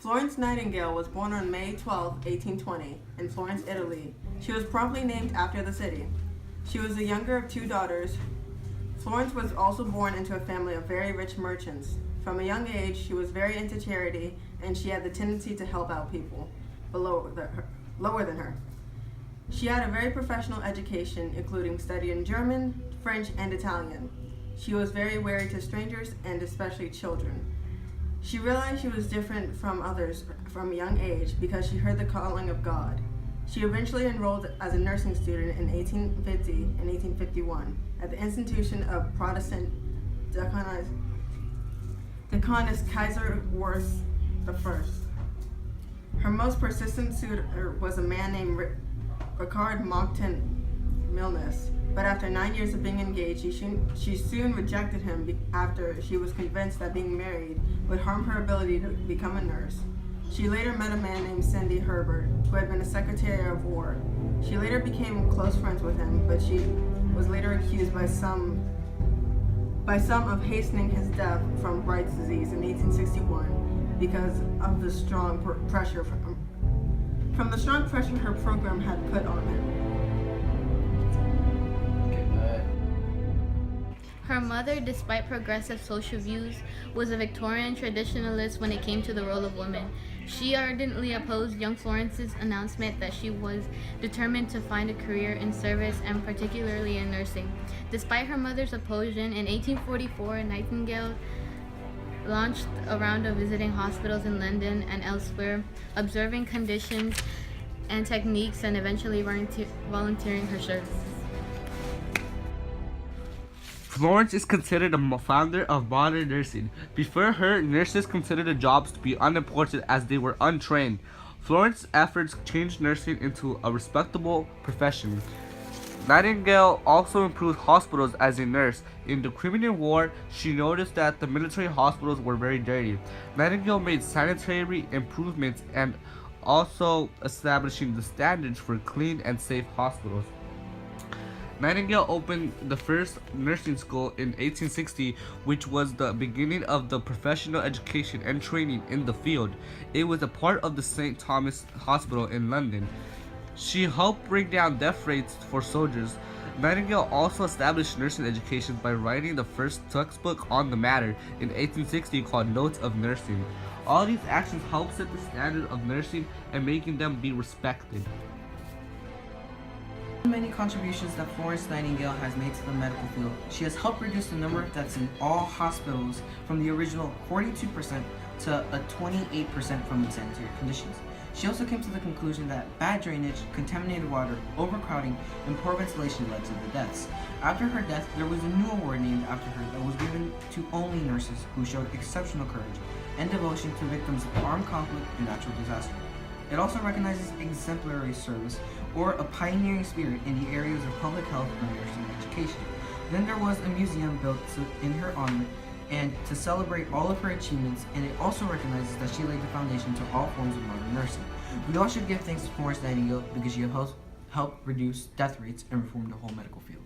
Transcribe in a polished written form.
Florence Nightingale was born on May 12, 1820, in Florence, Italy. She was promptly named after the city. She was the younger of two daughters. Florence was also born into a family of very rich merchants. From a young age, she was very into charity, and she had the tendency to help out people lower than her. She had a very professional education, including studying German, French, and Italian. She was very wary to strangers, and especially children. She realized she was different from others from a young age because she heard the calling of God. She eventually enrolled as a nursing student in 1850 and 1851 at the institution of Protestant Deaconess Kaiser Werth I. Her most persistent suitor was a man named Ricard Monckton Milnes, but after 9 years of being engaged, she soon rejected him after she was convinced that being married would harm her ability to become a nurse. She later met a man named Sidney Herbert, who had been a Secretary of War. She later became close friends with him, but she was later accused by some of hastening his death from Bright's disease in 1861 because of the strong pressure from the strong pressure her program had put on him. Her mother, despite progressive social views, was a Victorian traditionalist when it came to the role of women. She ardently opposed young Florence's announcement that she was determined to find a career in service and particularly in nursing. Despite her mother's opposition, in 1844, Nightingale launched a round of visiting hospitals in London and elsewhere, observing conditions and techniques and eventually volunteering her services. Florence is considered a founder of modern nursing. Before her, nurses considered the jobs to be unimportant as they were untrained. Florence's efforts changed nursing into a respectable profession. Nightingale also improved hospitals as a nurse. In the Crimean War, she noticed that the military hospitals were very dirty. Nightingale made sanitary improvements and also establishing the standards for clean and safe hospitals. Nightingale opened the first nursing school in 1860, which was the beginning of the professional education and training in the field. It was a part of the St. Thomas Hospital in London. She helped bring down death rates for soldiers. Nightingale also established nursing education by writing the first textbook on the matter in 1860 called Notes of Nursing. All these actions helped set the standard of nursing and making them be respected. Many contributions that Florence Nightingale has made to the medical field. She has helped reduce the number of deaths in all hospitals from the original 42% to a 28% from unsanitary conditions. She also came to the conclusion that bad drainage, contaminated water, overcrowding, and poor ventilation led to the deaths. After her death, there was a new award named after her that was given to only nurses who showed exceptional courage and devotion to victims of armed conflict and natural disaster. It also recognizes exemplary service or a pioneering spirit in the areas of public health and nursing education. Then there was a museum built in her honor and to celebrate all of her achievements, and it also recognizes that she laid the foundation to all forms of modern nursing. We all should give thanks to Florence Nightingale because she helped reduce death rates and reform the whole medical field.